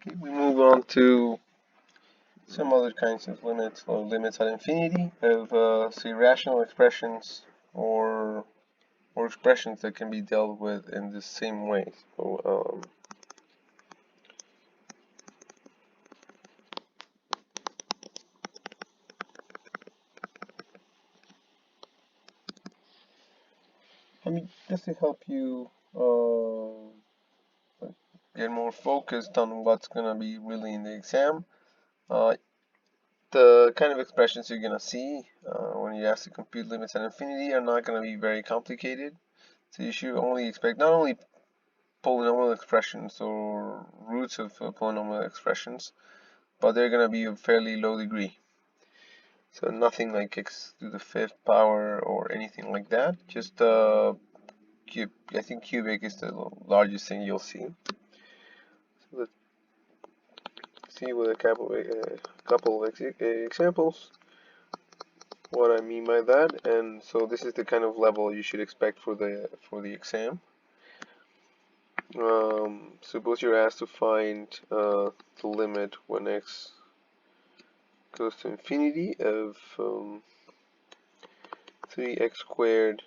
Okay, we move on to some other kinds of limits, or limits at infinity of say rational expressions or expressions that can be dealt with in the same way. So just to help you get more focused on what's gonna be really in the exam. The kind of expressions you're gonna see when you ask to compute limits at infinity are not gonna be very complicated. So you should only expect not only polynomial expressions or roots of polynomial expressions, but they're going to be of fairly low degree. So nothing like x to the fifth power or anything like that. Just cube. I think cubic is the largest thing you'll see. So let's see with a couple of examples what I mean by that. And so this is the kind of level you should expect for the exam. Suppose you're asked to find the limit when x goes to infinity of 3x squared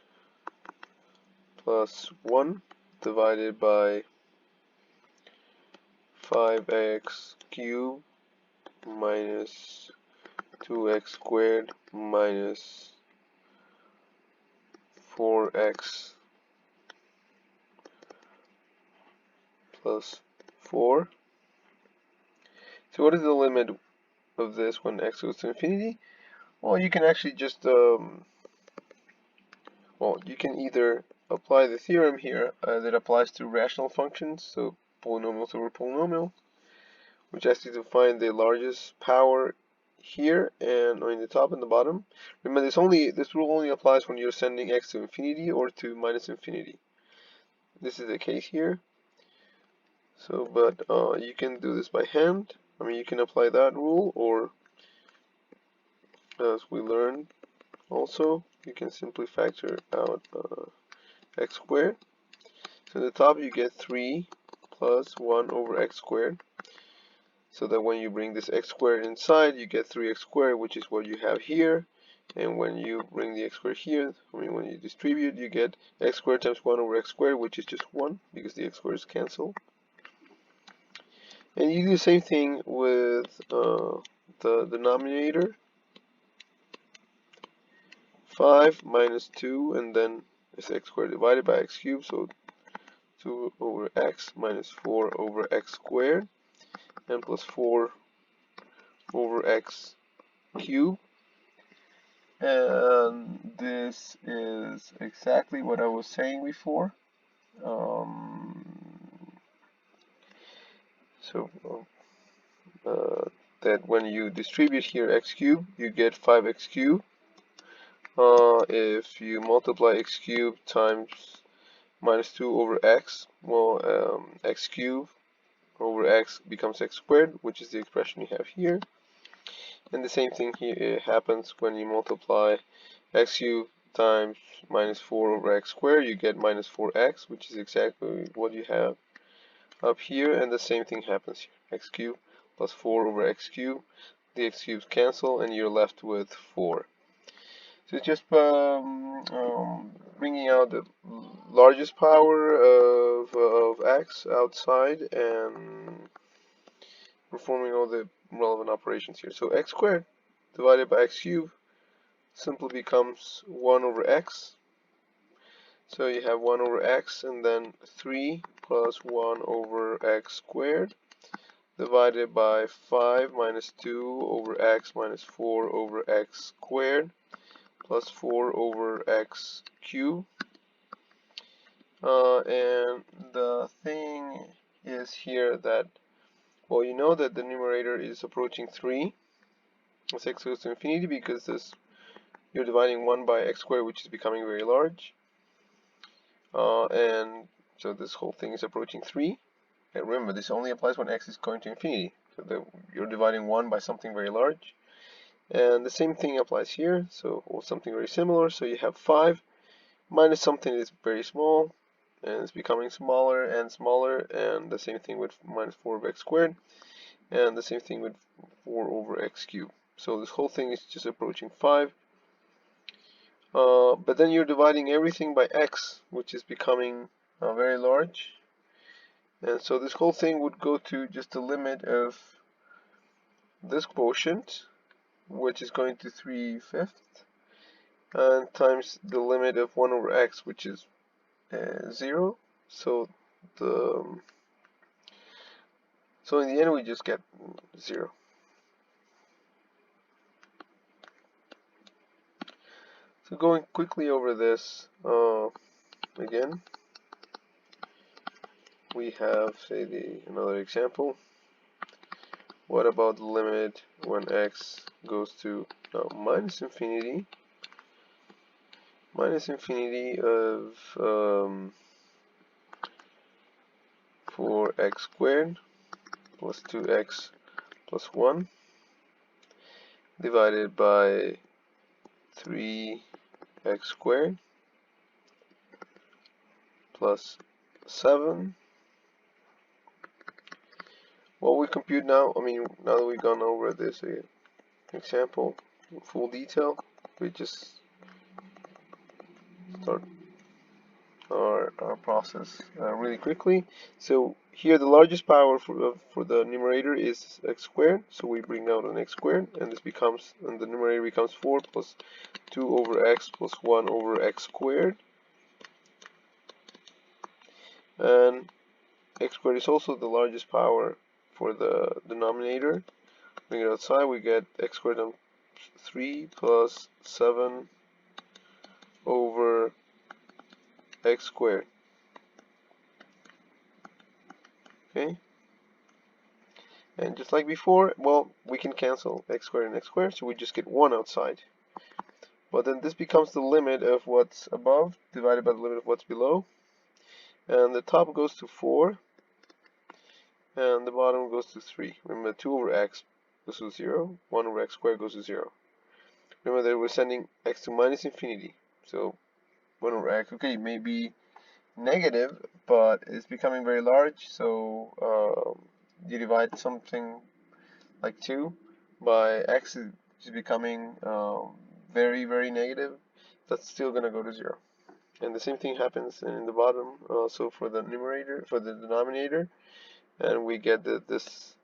plus 1 divided by 5x cubed minus 2x squared minus 4x plus 4. So what is the limit of this when x goes to infinity? Well, you can actually just you can either apply the theorem here that applies to rational functions, so polynomials over polynomial, which asks you to find the largest power here and in the top and the bottom. Remember, this rule only applies when you're sending x to infinity or to minus infinity. This is the case here. So, but you can do this by hand. I mean, you can apply that rule, or as we learned also, you can simply factor out x squared. So at the top you get 3 plus 1 over x squared. So that when you bring this x squared inside, you get 3x squared, which is what you have here. And when you bring the x squared here, when you distribute, you get x squared times 1 over x squared, which is just 1, because the x squared is cancelled. And you do the same thing with the denominator. 5 minus 2, and then it's x squared divided by x cubed, so 2 over x minus 4 over x squared, and plus 4 over x cubed. And this is exactly what I was saying before. That when you distribute here x cubed, you get 5x cubed. If you multiply x cubed times minus 2 over x, well, x cubed over x becomes x squared, which is the expression you have here. And the same thing here happens when you multiply x cubed times minus 4 over x squared. You get minus 4x, which is exactly what you have up here. And the same thing happens here. X cubed plus 4 over x cubed. The x cubes cancel, and you're left with 4. So it's just bringing out the largest power of x outside and performing all the relevant operations here. So x squared divided by x cubed simply becomes 1 over x. So you have 1 over x, and then 3 plus 1 over x squared divided by 5 minus 2 over x minus 4 over x squared plus 4 over x cubed. And the thing is here that, well, you know that the numerator is approaching 3 as x goes to infinity, because you're dividing 1 by x squared, which is becoming very large. And so this whole thing is approaching 3. And remember, this only applies when x is going to infinity. So you're dividing 1 by something very large. And the same thing applies here, so something very similar. So you have 5 minus something that's very small, and it's becoming smaller and smaller, and the same thing with minus 4 over x squared, and the same thing with 4 over x cubed. So this whole thing is just approaching 5. But then you're dividing everything by x, which is becoming very large. And so this whole thing would go to just the limit of this quotient, which is going to 3/5, and times the limit of 1 over x, which is 0. So in the end we just get 0. So going quickly over this again, we have, say, another example. What about the limit when x goes to minus infinity of 4x squared plus 2x plus 1 divided by 3x squared plus 7. What we compute now, now that we've gone over this example in full detail, we just start our process really quickly. So here the largest power for the numerator is x squared, so we bring out an x squared, and the numerator becomes 4 plus 2 over x plus 1 over x squared, and x squared is also the largest power for the denominator. Bring it outside, we get x squared times 3 plus 7 over x squared. Okay, and just like before, well, we can cancel x squared and x squared, so we just get 1 outside. But then this becomes the limit of what's above divided by the limit of what's below, and the top goes to 4 and the bottom goes to 3. Remember, 2 over x goes to 0, 1 over x squared goes to 0. Remember that we're sending x to minus infinity, so 1 over x, okay, may be negative, but it's becoming very large, so you divide something like 2 by x is becoming very, very negative, that's still going to go to 0. And the same thing happens in the bottom, so for the denominator, and we get that this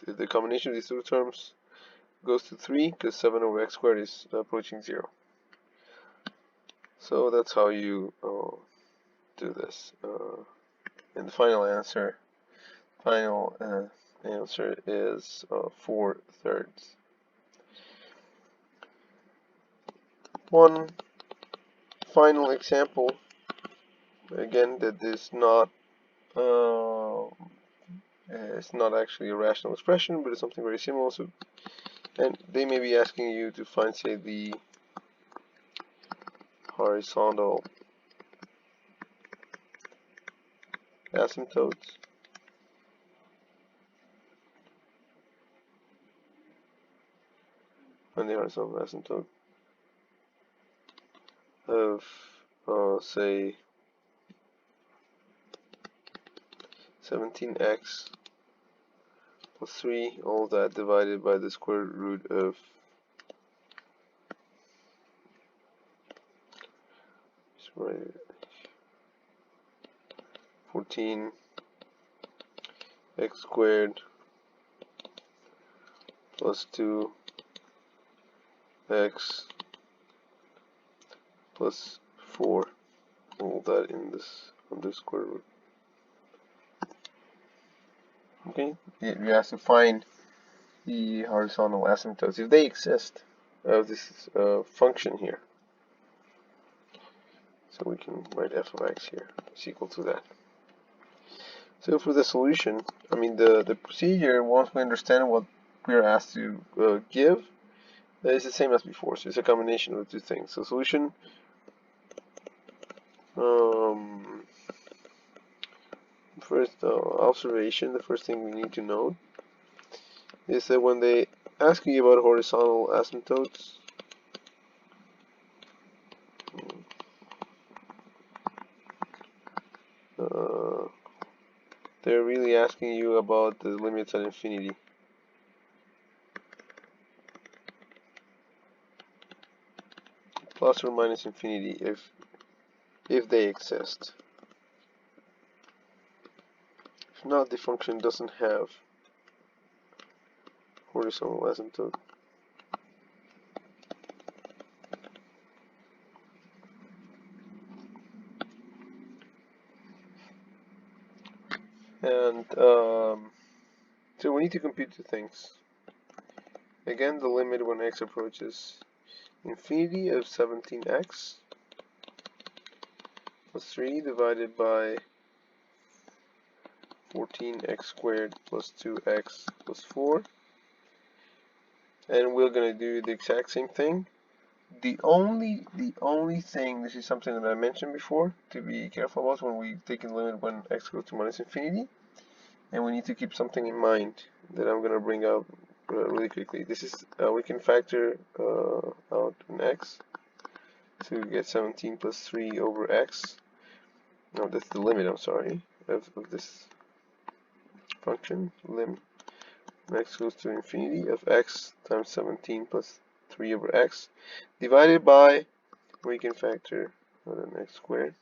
the combination of these two terms goes to 3, because 7 over x squared is approaching 0. So that's how you do this. And the final answer is 4/3. One final example, again, that is not it's not actually a rational expression, but it's something very similar. So, and they may be asking you to find, say, the horizontal asymptotes. And the horizontal asymptote of, say, 17x plus 3, all that divided by the square root of 14 x squared plus 2 x plus 4, all that in this on the square root. Okay, you have to find the horizontal asymptotes, if they exist, of this function here. So we can write f of x here is equal to that. So for the solution, the procedure, once we understand what we are asked to give, is the same as before. So it's a combination of the two things. So solution, first observation, the first thing we need to note is that when they ask you about horizontal asymptotes, they're really asking you about the limits at infinity. Plus or minus infinity if they exist. If not, the function doesn't have horizontal asymptote. And so we need to compute two things. Again, the limit when x approaches infinity of 17x plus 3 divided by 14x squared plus 2x plus 4. And we're going to do the exact same thing. The only thing, this is something that I mentioned before, to be careful about when we take a limit when x goes to minus infinity. And we need to keep something in mind that I'm going to bring up really quickly. This is, we can factor out an x to get 17 plus 3 over x. No, that's the limit, I'm sorry, of this function. Limit when x goes to infinity of x times 17 plus 3 over x divided by, we can factor out an x squared,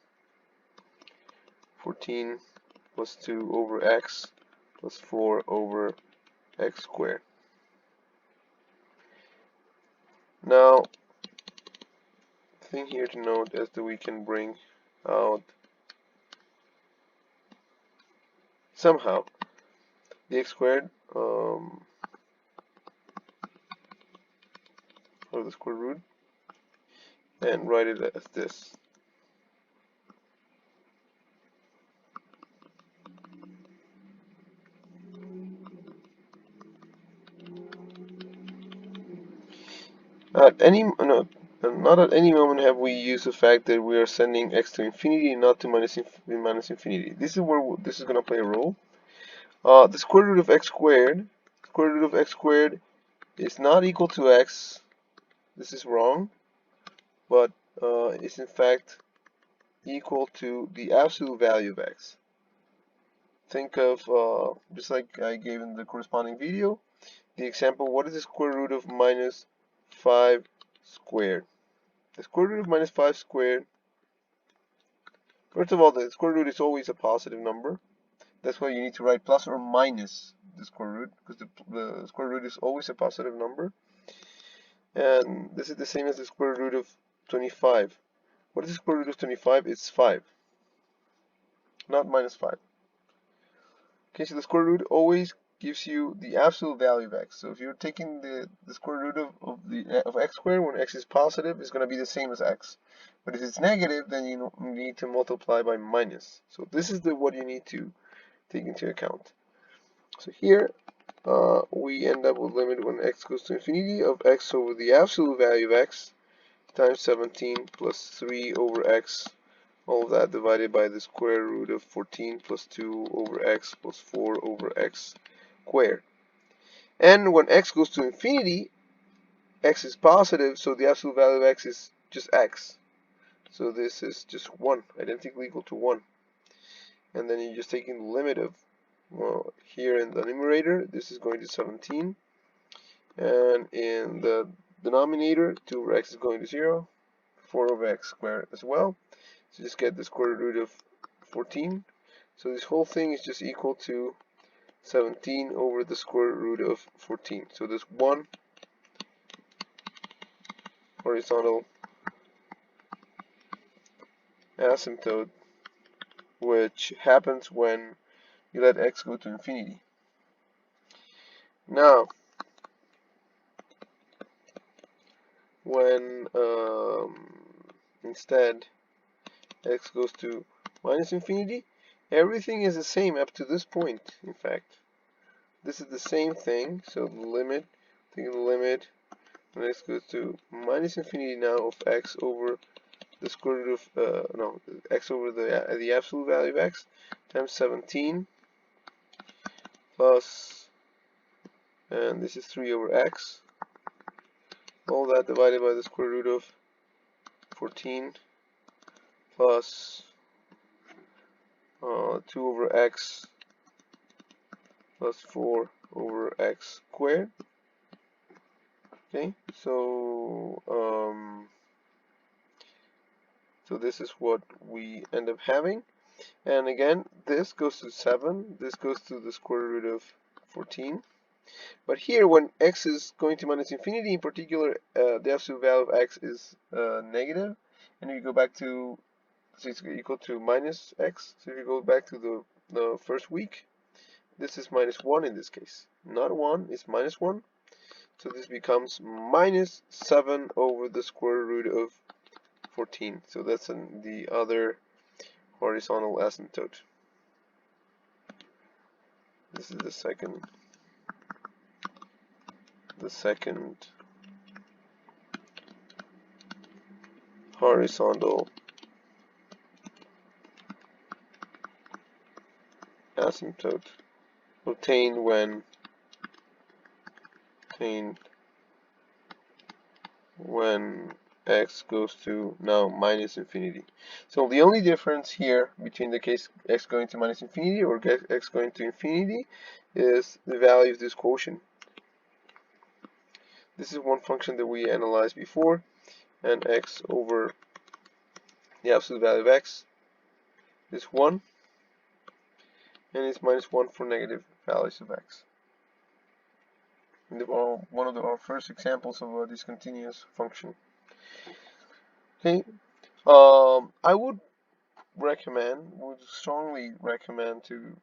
14 plus 2 over x plus 4 over x squared. Now, the thing here to note is that we can bring out somehow the x squared of the square root and write it as this. Not at any moment have we used the fact that we are sending x to infinity and not to minus infinity. This is where this is going to play a role. The square root of x squared, is not equal to x. This is wrong, but it's in fact equal to the absolute value of x. Think of, just like I gave in the corresponding video, the example, what is the square root of minus 5 squared? The square root of minus 5 squared, first of all, the square root is always a positive number. That's why you need to write plus or minus the square root, because the square root is always a positive number. And this is the same as the square root of 25. What is the square root of 25? It's 5, not minus 5. Okay, so the square root always gives you the absolute value of x. So if you're taking the square root of x squared when x is positive, it's going to be the same as x. But if it's negative, then you need to multiply by minus. So this is what you need to take into account. So here we end up with limit when x goes to infinity of x over the absolute value of x times 17 plus 3 over x, all of that divided by the square root of 14 plus 2 over x plus 4 over x squared. And when x goes to infinity, x is positive, so the absolute value of x is just x. So this is just 1, identically equal to 1. And then you're just taking the limit of, well, here in the numerator, this is going to 17. And in the denominator, 2 over x is going to 0, 4 over x squared as well. So just get the square root of 14. So this whole thing is just equal to 17 over the square root of 14. So there's one horizontal asymptote, which happens when you let x go to infinity. Now, when instead x goes to minus infinity, everything is the same up to this point. In fact, this is the same thing. So the limit, taking the limit when x goes to minus infinity now of x over the square root of x over the absolute value of x times 17 plus, and this is 3 over x, all that divided by the square root of 14 plus 2 over x plus 4 over x squared. Okay, so this is what we end up having. And again, this goes to 7, this goes to the square root of 14. But here, when x is going to minus infinity, in particular, the absolute value of x is negative. And if you go back to, so it's equal to minus x. So if you go back to the first week, this is minus 1 in this case. Not 1, it's minus 1. So this becomes minus 7 over the square root of 14. So that's the other horizontal asymptote. This is the second horizontal asymptote obtained when x goes to now minus infinity. So the only difference here between the case x going to minus infinity or x going to infinity is the value of this quotient. This is one function that we analyzed before, and x over the absolute value of x is 1, and it's minus 1 for negative values of x. One of our first examples of a discontinuous function. Okay, I would strongly recommend to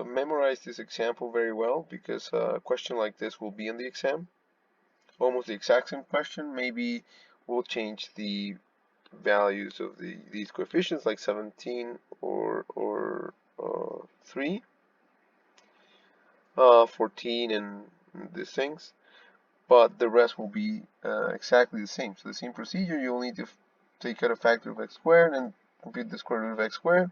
memorize this example very well, because a question like this will be in the exam. Almost the exact same question. Maybe we'll change the values of these coefficients, like 17 or 3, 14, and these things. But the rest will be exactly the same. So the same procedure, you'll need to take out a factor of x squared and compute the square root of x squared.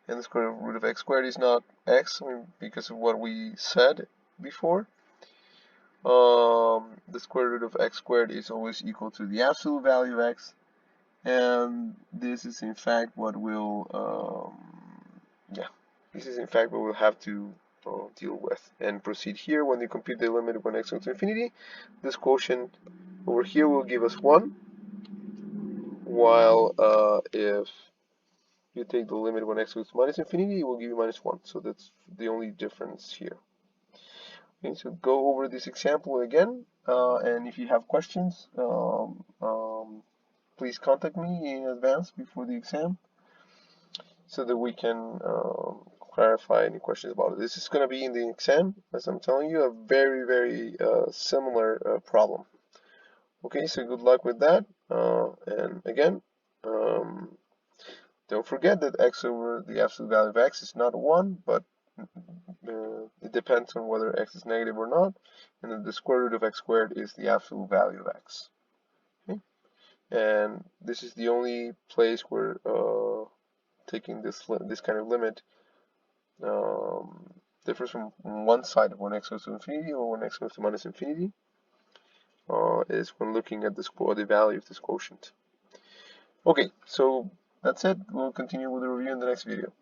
And the square root of x squared is not x, because of what we said before. The square root of x squared is always equal to the absolute value of x. And this is in fact what we'll have to deal with and proceed here. When you compute the limit when x goes to infinity, this quotient over here will give us 1, while if you take the limit when x goes to minus infinity, it will give you minus 1. So that's the only difference here. Okay, so go over this example again, and if you have questions, please contact me in advance before the exam, so that we can clarify any questions about it. This is going to be in the exam, as I'm telling you, a very, very similar problem. Okay, so good luck with that. And again, don't forget that x over the absolute value of x is not 1, but it depends on whether x is negative or not, and then the square root of x squared is the absolute value of x. Okay? And this is the only place where taking this kind of limit differs from one side of when x goes to infinity or when x goes to minus infinity, is when looking at the value of this quotient. Okay, so that's it. We'll continue with the review in the next video.